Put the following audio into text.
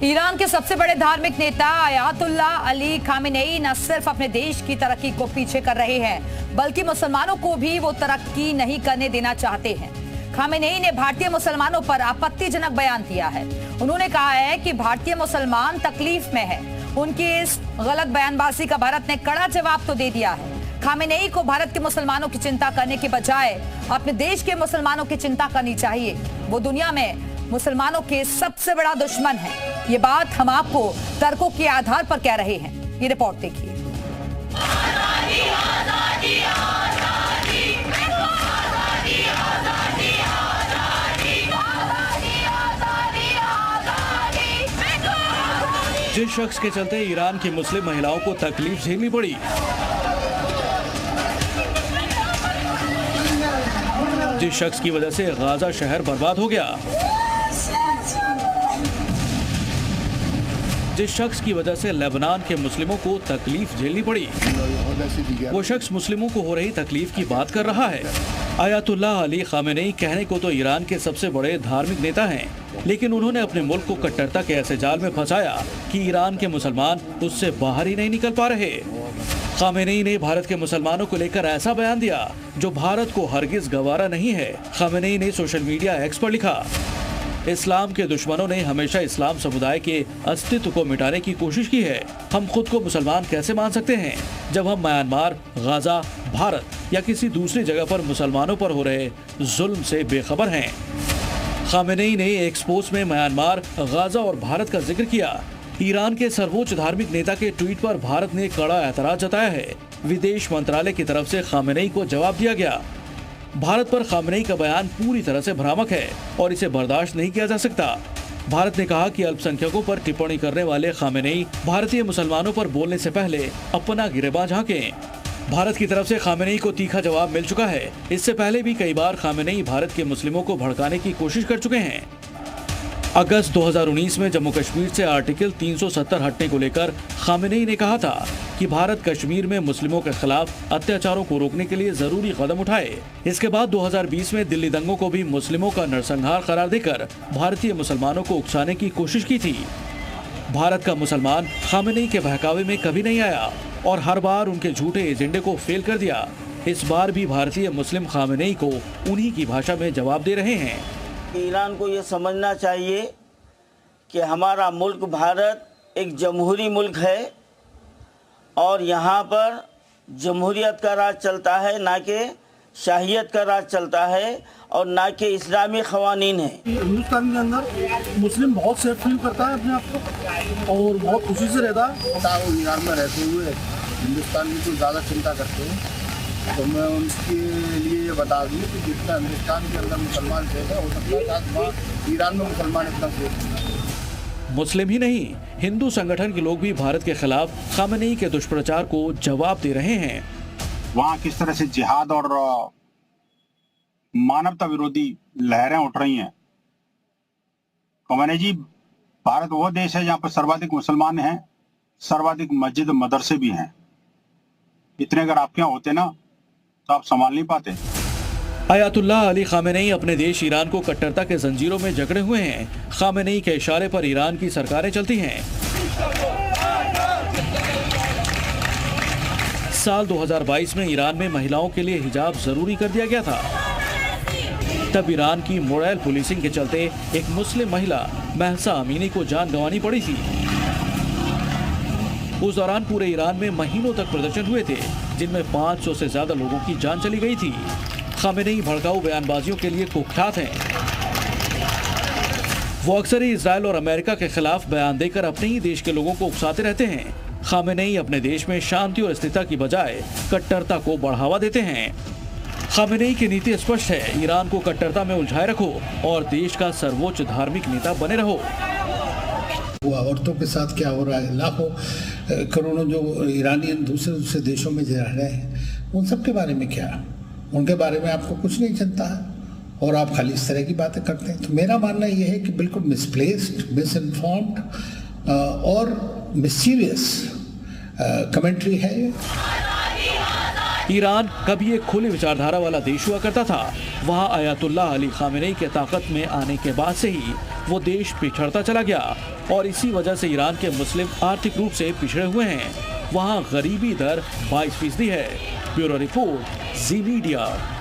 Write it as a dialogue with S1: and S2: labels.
S1: Iran के सबसे बड़े धार्मिक नेता अयातुल्लाह अली खामेनेई न सिर्फ अपने देश की तरक्की को पीछे कर रहे हैं, बल्कि मुसलमानों को भी वो तरक्की नहीं करने देना चाहते हैं। खामेनेई ने भारतीय मुसलमानों पर आपत्तिजनक बयान दिया है। उन्होंने कहा है कि भारतीय मुसलमान तकलीफ में है। उनकी इस गलत बयानबाजी का भारत ने कड़ा जवाब तो दे दिया है। खामेनेई को भारत के मुसलमानों की चिंता करने के बजाय अपने देश के मुसलमानों की चिंता करनी चाहिए। वो दुनिया में मुसलमानों के सबसे बड़ा दुश्मन है। ये बात हम आपको तर्कों के आधार पर कह रहे हैं। ये रिपोर्ट देखिए।
S2: जिस शख्स के चलते ईरान की मुस्लिम महिलाओं को तकलीफ झेलनी पड़ी, जिस शख्स की वजह से गाजा शहर बर्बाद हो गया, जिस शख्स की वजह से लेबनान के मुस्लिमों को तकलीफ झेलनी पड़ी, वो शख्स मुस्लिमों को हो रही तकलीफ की बात कर रहा है। अयातुल्लाह अली खामेनेई कहने को तो ईरान के सबसे बड़े धार्मिक नेता हैं, लेकिन उन्होंने अपने मुल्क को कट्टरता के ऐसे जाल में फंसाया कि ईरान के मुसलमान उससे बाहर ही नहीं निकल पा रहे। खामेनेई ने भारत के मुसलमानों को लेकर ऐसा बयान दिया जो भारत को हरगिज गवारा नहीं है। खामेनेई ने सोशल मीडिया एक्स पर लिखा, इस्लाम के दुश्मनों ने हमेशा इस्लाम समुदाय के अस्तित्व को मिटाने की कोशिश की है। हम खुद को मुसलमान कैसे मान सकते हैं जब हम म्यांमार, गाजा, भारत या किसी दूसरी जगह पर मुसलमानों पर हो रहे जुल्म से बेखबर हैं। खामेनेई ने एक पोस्ट में म्यांमार, गाजा और भारत का जिक्र किया। ईरान के सर्वोच्च धार्मिक नेता के ट्वीट पर भारत ने कड़ा एतराज जताया है। विदेश मंत्रालय की तरफ से खामेनेई को जवाब दिया गया। भारत पर खामेनेई का बयान पूरी तरह से भ्रामक है और इसे बर्दाश्त नहीं किया जा सकता। भारत ने कहा कि अल्पसंख्यकों पर टिप्पणी करने वाले खामेनेई भारतीय मुसलमानों पर बोलने से पहले अपना गिरेबान झांकें। भारत की तरफ से खामेनेई को तीखा जवाब मिल चुका है। इससे पहले भी कई बार खामेनेई भारत के मुस्लिमों को भड़काने की कोशिश कर चुके हैं। अगस्त 2019 में जम्मू कश्मीर से आर्टिकल 370 हटने को लेकर खामेनेई ने कहा था कि भारत कश्मीर में मुस्लिमों के खिलाफ अत्याचारों को रोकने के लिए जरूरी कदम उठाए। इसके बाद 2020 में दिल्ली दंगों को भी मुस्लिमों का नरसंहार करार देकर भारतीय मुसलमानों को उकसाने की कोशिश की थी। भारत का मुसलमान खामेनेई के बहकावे में कभी नहीं आया और हर बार उनके झूठे एजेंडे को फेल कर दिया। इस बार भी भारतीय मुस्लिम खामेनेई को उन्हीं की भाषा में जवाब दे रहे हैं।
S3: ईरान को ये समझना चाहिए कि हमारा मुल्क भारत एक जमहूरी मुल्क है और यहाँ पर जमहूरियत का राज चलता है, ना कि शाहियत का राज चलता है और ना कि इस्लामी क़वानीन है।
S4: हिंदुस्तान के अंदर मुस्लिम बहुत सेफ फील करता है अपने आप को और बहुत खुशी से रहता है।
S5: ईरान में रहते हुए हिंदुस्तान की कुछ ज़्यादा चिंता करते हैं, तो मैं उनके लिए ये बता दूँ कि जितना हिंदुस्तान के अंदर मुसलमान सेफ है, हो सकता है ईरान में मुसलमान इतना सेफ नहीं।
S2: मुस्लिम ही नहीं, हिंदू संगठन के लोग भी भारत के खिलाफ खामेनेई के दुष्प्रचार को जवाब दे रहे हैं।
S6: वहाँ किस तरह से जिहाद और मानवता विरोधी लहरें उठ रही हैं। खामेनेई जी, भारत वो देश है जहाँ पर सर्वाधिक मुसलमान हैं, सर्वाधिक मस्जिद मदरसे भी हैं। इतने अगर आपके यहाँ होते ना तो आप संभाल नहीं पाते।
S2: अयातुल्लाह अली खामेनेई अपने देश ईरान को कट्टरता के जंजीरों में जकड़े हुए हैं। खामेनेई के इशारे पर ईरान की सरकारें चलती हैं। साल 2022 में ईरान में महिलाओं के लिए हिजाब जरूरी कर दिया गया था। तब ईरान की मोरल पुलिसिंग के चलते एक मुस्लिम महिला महसा अमीनी को जान गंवानी पड़ी थी। उस दौरान पूरे ईरान में महीनों तक प्रदर्शन हुए थे, जिनमें 500 से ज्यादा लोगों की जान चली गई थी। खामेनेई भड़काऊ बयानबाजियों के लिए कुख्यात हैं। वो अक्सर ही इजराइल और अमेरिका के खिलाफ बयान देकर अपने ही देश के लोगों को उकसाते रहते हैं। खामेनेई अपने देश में शांति और स्थिरता की बजाय कट्टरता को बढ़ावा देते हैं। खामेनेई की नीति स्पष्ट है, ईरान को कट्टरता में उलझाए रखो और देश का सर्वोच्च धार्मिक नेता बने रहो।
S4: औरतों के साथ क्या हो रहा है, लाखों करोड़ों जो ईरानियन दूसरे देशों में रह रहे हैं, उन सब के बारे में क्या, उनके बारे में आपको कुछ नहीं चिंता है और आप खाली इस तरह की बातें करते हैं। तो मेरा मानना यह है कि बिल्कुल मिसप्लेस्ड, मिसइन्फॉर्म्ड और मिस्चीवियस कमेंट्री है।
S2: ईरान कभी एक खुली विचारधारा वाला देश हुआ करता था। वहाँ अयातुल्लाह अली खामेनेई के ताकत में आने के बाद से ही वो देश पिछड़ता चला गया। और इसी वजह से ईरान के मुस्लिम आर्थिक रूप से पिछड़े हुए हैं। वहाँ गरीबी दर 22% है। ब्यूरो रिपोर्ट, जी मीडिया।